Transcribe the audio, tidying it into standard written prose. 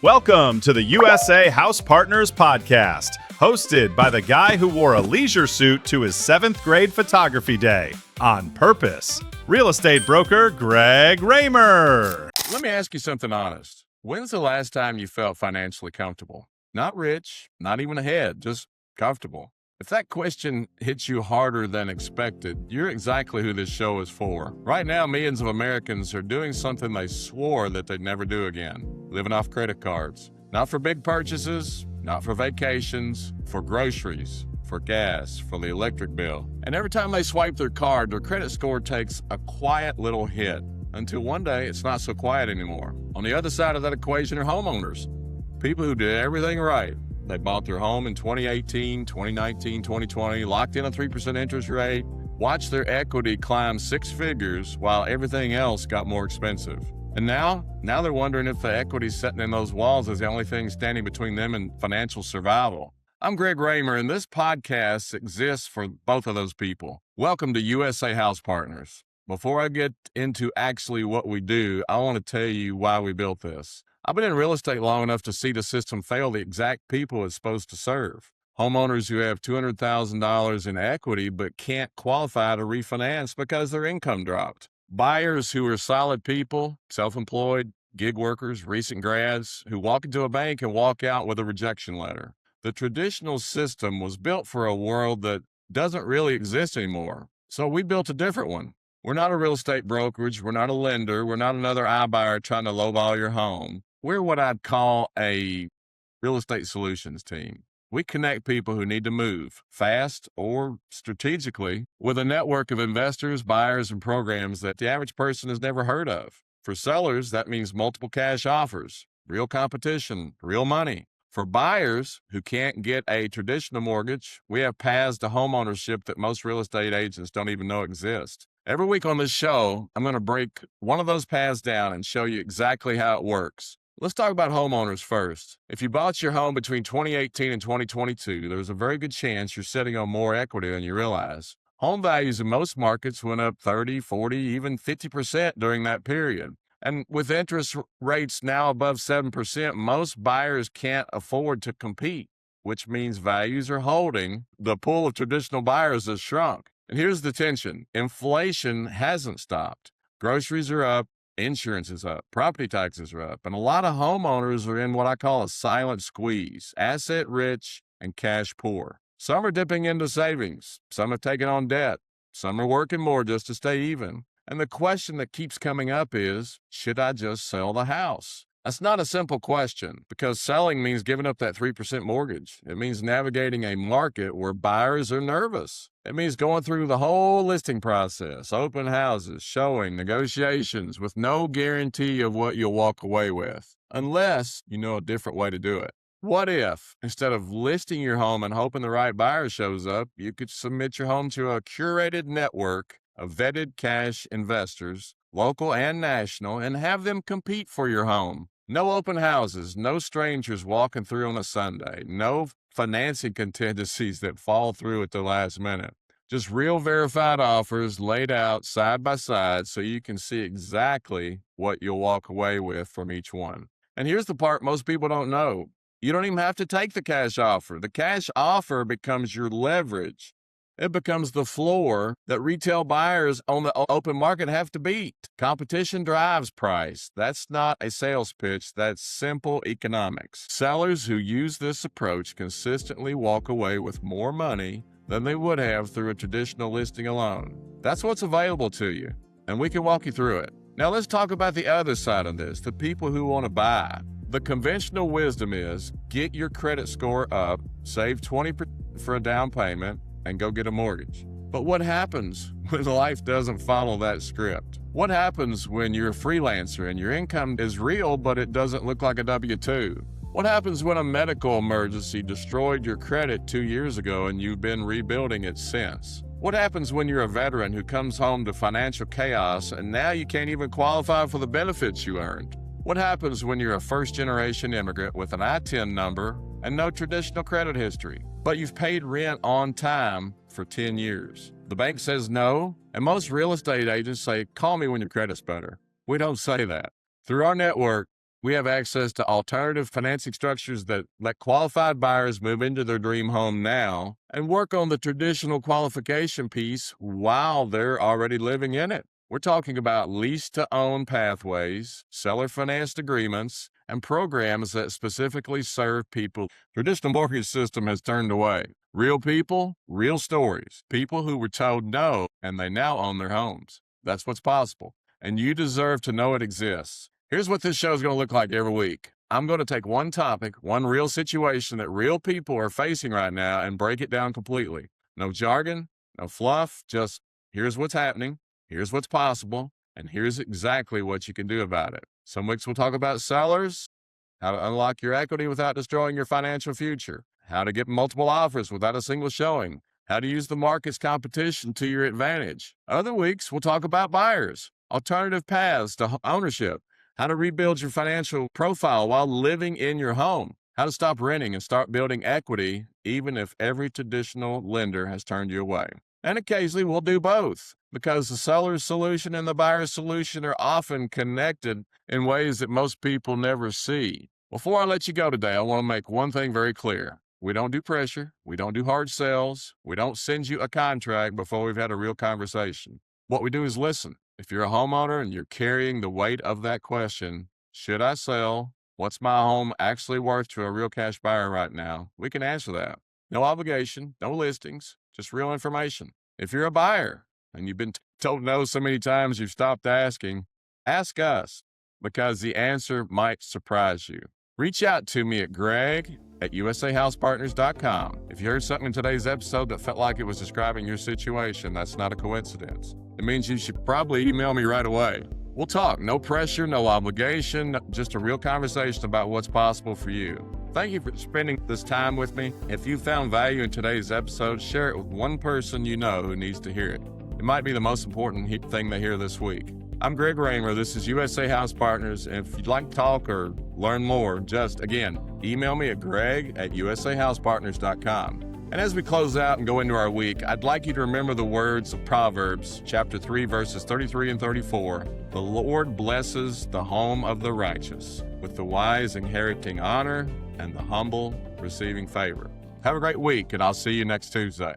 Welcome to the USA House Partners podcast, hosted by the guy who wore a leisure suit to his 7th grade photography day on purpose, real estate broker Greg Raymer. Let me ask you something honest. When's the last time you felt financially comfortable? Not rich, not even ahead, just comfortable. If that question hits you harder than expected, you're exactly who this show is for. Right now, millions of Americans are doing something they swore that they'd never do again, living off credit cards. Not for big purchases, not for vacations, for groceries, for gas, for the electric bill. And every time they swipe their card, their credit score takes a quiet little hit until one day it's not so quiet anymore. On the other side of that equation are homeowners, people who did everything right. They bought their home in 2018, 2019, 2020, locked in a 3% interest rate, watched their equity climb 6 figures while everything else got more expensive. And now they're wondering if the equity sitting in those walls is the only thing standing between them and financial survival. I'm Greg Raymer, and this podcast exists for both of those people. Welcome to USA House Partners. Before I get into actually what we do, I want to tell you why we built this. I've been in real estate long enough to see the system fail the exact people it's supposed to serve. Homeowners who have $200,000 in equity but can't qualify to refinance because their income dropped. Buyers who are solid people, self-employed, gig workers, recent grads, who walk into a bank and walk out with a rejection letter. The traditional system was built for a world that doesn't really exist anymore. So we built a different one. We're not a real estate brokerage. We're not a lender. We're not another iBuyer trying to lowball your home. We're what I'd call a real estate solutions team. We connect people who need to move fast or strategically with a network of investors, buyers, and programs that the average person has never heard of. For sellers, that means multiple cash offers, real competition, real money. For buyers who can't get a traditional mortgage, we have paths to homeownership that most real estate agents don't even know exist. Every week on this show, I'm going to break one of those paths down and show you exactly how it works. Let's talk about homeowners first. If you bought your home between 2018 and 2022, there's a very good chance you're sitting on more equity than you realize. Home values in most markets went up 30, 40, even 50% during that period. And with interest rates now above 7%, most buyers can't afford to compete, which means values are holding. The pool of traditional buyers has shrunk. And here's the tension. Inflation hasn't stopped. Groceries are up. Insurance is up, property taxes are up, and a lot of homeowners are in what I call a silent squeeze, asset rich and cash poor. Some are dipping into savings, some have taken on debt, some are working more just to stay even. And the question that keeps coming up is, should I just sell the house? That's not a simple question, because selling means giving up that 3% mortgage. It means navigating a market where buyers are nervous. It means going through the whole listing process, open houses, showing, negotiations, with no guarantee of what you'll walk away with, unless you know a different way to do it. What if, instead of listing your home and hoping the right buyer shows up, you could submit your home to a curated network of vetted cash investors, local and national, and have them compete for your home? No open houses, no strangers walking through on a Sunday, no financing contingencies that fall through at the last minute. Just real verified offers laid out side by side so you can see exactly what you'll walk away with from each one. And here's the part most people don't know. You don't even have to take the cash offer. The cash offer becomes your leverage. It becomes the floor that retail buyers on the open market have to beat. Competition drives price. That's not a sales pitch. That's simple economics. Sellers who use this approach consistently walk away with more money than they would have through a traditional listing alone. That's what's available to you, and we can walk you through it. Now let's talk about the other side of this, the people who want to buy. The conventional wisdom is get your credit score up, save 20% for a down payment, and go get a mortgage. But what happens when life doesn't follow that script? What happens when you're a freelancer and your income is real, but it doesn't look like a W-2? What happens when a medical emergency destroyed your credit 2 years ago and you've been rebuilding it since? What happens when you're a veteran who comes home to financial chaos and now you can't even qualify for the benefits you earned? What happens when you're a first-generation immigrant with an I-10 number and no traditional credit history, but you've paid rent on time for 10 years? The bank says no, and most real estate agents say, call me when your credit's better. We don't say that. Through our network, We have access to alternative financing structures that let qualified buyers move into their dream home now and work on the traditional qualification piece while they're already living in it. We're talking about lease-to-own pathways, seller-financed agreements, and programs that specifically serve people the traditional mortgage system has turned away. Real people, real stories. People who were told no, and they now own their homes. That's what's possible, and you deserve to know it exists. Here's what this show is going to look like every week. I'm going to take one topic, one real situation that real people are facing right now, and break it down completely. No jargon, no fluff, just here's what's happening, here's what's possible, and here's exactly what you can do about it. Some weeks we'll talk about sellers, how to unlock your equity without destroying your financial future, how to get multiple offers without a single showing, how to use the market's competition to your advantage. Other weeks we'll talk about buyers, alternative paths to ownership, how to rebuild your financial profile while living in your home, how to stop renting and start building equity even if every traditional lender has turned you away. And occasionally we'll do both because the seller's solution and the buyer's solution are often connected in ways that most people never see. Before I let you go today, I want to make one thing very clear. We don't do pressure. We don't do hard sells. We don't send you a contract before we've had a real conversation. What we do is listen. If you're a homeowner and you're carrying the weight of that question, should I sell? What's my home actually worth to a real cash buyer right now? We can answer that. No obligation, no listings, just real information. If you're a buyer and you've been told no so many times you've stopped asking, ask us because the answer might surprise you. Reach out to me at greg@usahousepartners.com. If you heard something in today's episode that felt like it was describing your situation, that's not a coincidence. It means you should probably email me right away. We'll talk. No pressure, no obligation, just a real conversation about what's possible for you. Thank you for spending this time with me. If you found value in today's episode, share it with one person you know who needs to hear it. It might be the most important thing they hear this week. I'm Greg Raymer. This is USA House Partners. And if you'd like to talk or learn more, just, again, email me at greg@usahousepartners.com. And as we close out and go into our week, I'd like you to remember the words of Proverbs, chapter 3, verses 33 and 34. The Lord blesses the home of the righteous, with the wise inheriting honor and the humble receiving favor. Have a great week, and I'll see you next Tuesday.